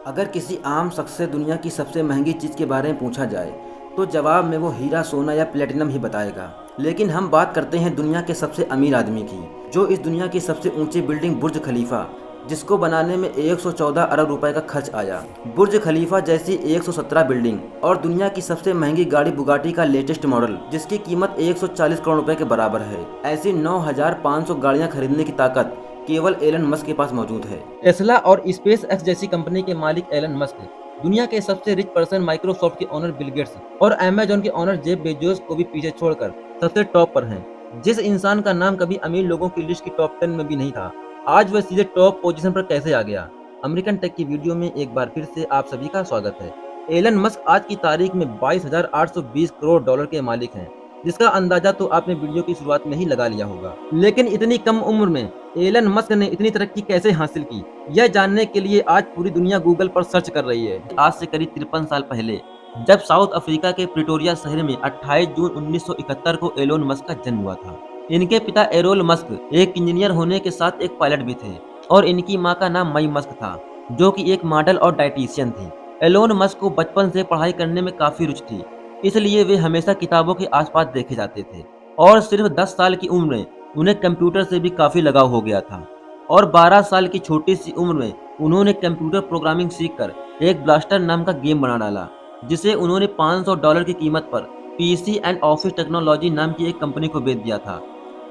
अगर किसी आम शख्स से दुनिया की सबसे महंगी चीज़ के बारे में पूछा जाए तो जवाब में वो हीरा, सोना या प्लेटिनम ही बताएगा। लेकिन हम बात करते हैं दुनिया के सबसे अमीर आदमी की, जो इस दुनिया की सबसे ऊंची बिल्डिंग बुर्ज खलीफा, जिसको बनाने में 114 अरब रुपए का खर्च आया। बुर्ज खलीफा जैसी 117 बिल्डिंग और दुनिया की सबसे महंगी गाड़ी बुगाटी का लेटेस्ट मॉडल, जिसकी कीमत 140 करोड़ रुपए के बराबर है। ऐसी 9500 गाड़ियां खरीदने की ताकत केवल एलन मस्क के पास मौजूद है। टेस्ला और स्पेस एक्स जैसी कंपनी के मालिक एलन मस्क, दुनिया के सबसे रिच पर्सन माइक्रोसॉफ्ट के ओनर बिल गेट्स और अमेजॉन के ओनर जेफ बेजोस को भी पीछे छोड़कर सबसे टॉप पर हैं। जिस इंसान का नाम कभी अमीर लोगों की लिस्ट की टॉप 10 में भी नहीं था, आज वह सीधे टॉप पोजीशन पर कैसे आ गया। अमेरिकन टेक की वीडियो में एक बार फिर से आप सभी का स्वागत है। एलन मस्क आज की तारीख में 22,820 करोड़ डॉलर के मालिक हैं, जिसका अंदाजा तो आपने वीडियो की शुरुआत में ही लगा लिया होगा। लेकिन इतनी कम उम्र में एलन मस्क ने इतनी तरक्की कैसे हासिल की, यह जानने के लिए आज पूरी दुनिया गूगल पर सर्च कर रही है। आज से करीब 53 साल पहले, जब साउथ अफ्रीका के प्रिटोरिया शहर में 28 जून 1971 को एलोन मस्क का जन्म हुआ था। इनके पिता एरोल मस्क एक इंजीनियर होने के साथ एक पायलट भी थे और इनकी मां का नाम मई मस्क था, जो कि एक मॉडल और डाइटिशियन थी। एलोन मस्क को बचपन से पढ़ाई करने में काफी रुचि थी, इसलिए वे हमेशा किताबों के आसपास देखे जाते थे और सिर्फ 10 साल की उम्र में उन्हें कंप्यूटर से भी काफी लगाव हो गया था और 12 साल की छोटी सी उम्र में उन्होंने कंप्यूटर प्रोग्रामिंग सीखकर एक ब्लास्टर नाम का गेम बना डाला, जिसे उन्होंने $500 की कीमत पर पीसी एंड ऑफिस टेक्नोलॉजी नाम की एक कंपनी को बेच दिया था,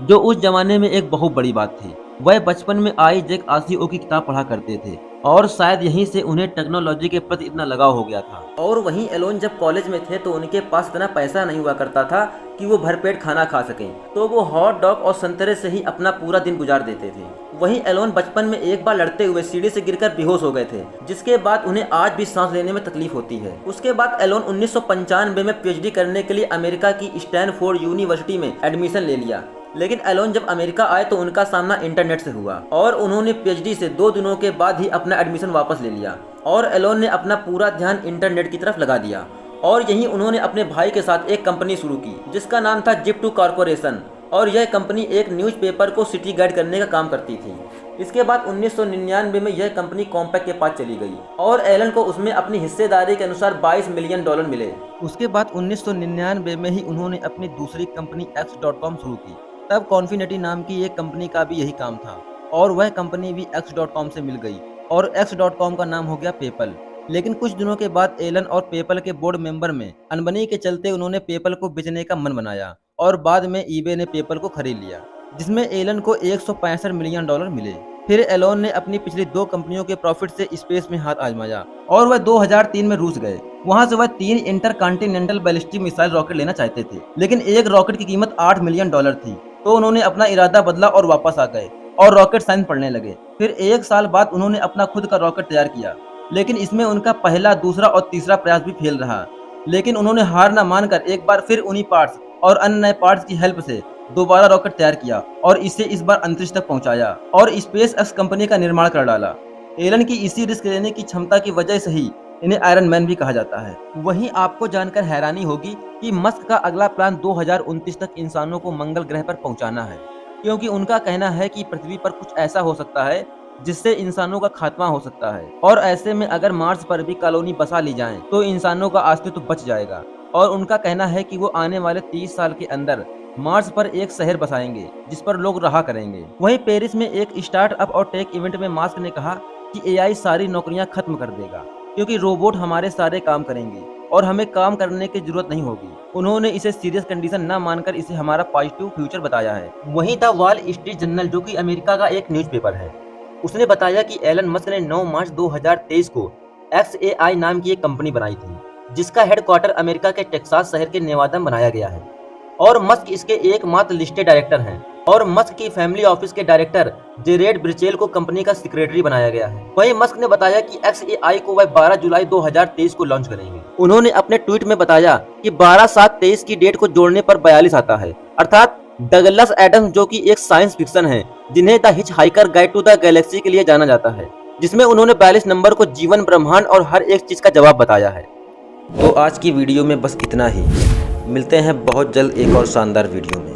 जो उस जमाने में एक बहुत बड़ी बात थी। वह बचपन में आई जैक आसियो की किताब पढ़ा करते थे और शायद यहीं से उन्हें टेक्नोलॉजी के प्रति इतना लगाव हो गया था। और वहीं एलोन जब कॉलेज में थे तो उनके पास इतना पैसा नहीं हुआ करता था कि वो भरपेट खाना खा सकें, तो वो हॉट डॉग और संतरे से ही अपना पूरा दिन गुजार देते थे। वहीं एलोन बचपन में एक बार लड़ते हुए सीढ़ी से गिरकर बेहोश हो गए थे, जिसके बाद उन्हें आज भी सांस लेने में तकलीफ होती है। उसके बाद एलोन 1995 में पीएचडी करने के लिए अमेरिका की स्टैनफोर्ड यूनिवर्सिटी में एडमिशन ले लिया। लेकिन एलोन जब अमेरिका आए तो उनका सामना इंटरनेट से हुआ और उन्होंने पीएचडी से 2 दिनों के बाद ही अपना एडमिशन वापस ले लिया और एलोन ने अपना पूरा ध्यान इंटरनेट की तरफ लगा दिया। और यहीं उन्होंने अपने भाई के साथ एक कंपनी शुरू की, जिसका नाम था जिप2 कॉर्पोरेशन, और यह कंपनी एक न्यूज़पेपर को सिटी गाइड करने का काम करती थी। इसके बाद 1999 में यह कंपनी कॉम्पैक के पास चली गई और एलन को उसमें अपनी हिस्सेदारी के अनुसार $22 मिलियन मिले। उसके बाद 1999 में ही उन्होंने अपनी दूसरी कंपनी X.com शुरू की। तब कॉन्फिनिटी नाम की एक कंपनी का भी यही काम था और वह कंपनी भी X.com से मिल गई और X.com का नाम हो गया पेपल। लेकिन कुछ दिनों के बाद एलन और पेपल के बोर्ड मेंबर में अनबनी के चलते उन्होंने पेपल को बेचने का मन बनाया और बाद में ईबे ने पेपल को खरीद लिया, जिसमें एलन को $165 मिलियन मिले। फिर एलोन ने अपनी पिछली 2 कंपनियों के प्रॉफिट से स्पेस में हाथ आजमाया और वह 2003 में रूस गए। वहां से वह 3 इंटरकॉन्टिनेंटल बैलिस्टिक मिसाइल रॉकेट लेना चाहते थे, लेकिन एक रॉकेट की कीमत $8 मिलियन थी, तो उन्होंने अपना इरादा बदला और वापस आ गए और रॉकेट साइंस पढ़ने लगे। फिर 1 साल बाद उन्होंने अपना खुद का रॉकेट तैयार किया, लेकिन इसमें उनका पहला, दूसरा और तीसरा प्रयास भी फेल रहा। लेकिन उन्होंने हार न मानकर एक बार फिर उन्हीं पार्ट्स और अन्य नए पार्ट्स की हेल्प से दोबारा रॉकेट तैयार किया और इसे इस बार अंतरिक्ष तक पहुंचाया और स्पेस एक्स कंपनी का निर्माण कर डाला। एलन की इसी रिस्क लेने की क्षमता की वजह से ही इन्हें आयरन मैन भी कहा जाता है। वहीं आपको जानकर हैरानी होगी कि मस्क का अगला प्लान 2029 तक इंसानों को मंगल ग्रह पर पहुंचाना है, क्योंकि उनका कहना है कि पृथ्वी पर कुछ ऐसा हो सकता है जिससे इंसानों का खात्मा हो सकता है और ऐसे में अगर मार्स पर भी कॉलोनी बसा ली जाए तो इंसानों का अस्तित्व बच जाएगा। और उनका कहना है कि वो आने वाले 30 साल के अंदर मार्स पर एक शहर बसाएंगे जिस पर लोग रहा करेंगे। वहीं पेरिस में एक स्टार्टअप और टेक इवेंट में मास्क ने कहा कि एआई सारी नौकरियां खत्म कर देगा, क्योंकि रोबोट हमारे सारे काम करेंगे और हमें काम करने की जरूरत नहीं होगी। उन्होंने इसे सीरियस कंडीशन न मानकर इसे हमारा पॉजिटिव फ्यूचर बताया है। वहीं द वॉल स्ट्रीट जर्नल, जो कि अमेरिका का एक न्यूज़पेपर है, उसने बताया कि एलन मस्क ने 9 मार्च 2023 को XAI नाम की एक कंपनी बनाई थी, जिसका हेडक्वार्टर अमेरिका के टेक्सास शहर के नेवादा में बनाया गया है और मस्क इसके एकमात्र लिस्टेड डायरेक्टर हैं। और मस्क की फैमिली ऑफिस के डायरेक्टर जेरेड ब्रिचेल को कंपनी का सेक्रेटरी बनाया गया है। वहीं मस्क ने बताया कि XAI को वह 12 जुलाई 2023 को लॉन्च करेंगे। उन्होंने अपने ट्वीट में बताया कि 12/7/23 की डेट को जोड़ने पर 42 आता है, अर्थात डगलस एडम्स, जो कि एक साइंस फिक्शन है जिन्हें the hitchhiker guide to the galaxy के लिए जाना जाता है, जिसमें उन्होंने 42 नंबर को जीवन, ब्रह्मांड और हर एक चीज का जवाब बताया है। तो आज की वीडियो में बस इतना ही। मिलते हैं बहुत जल्द एक और शानदार वीडियो में।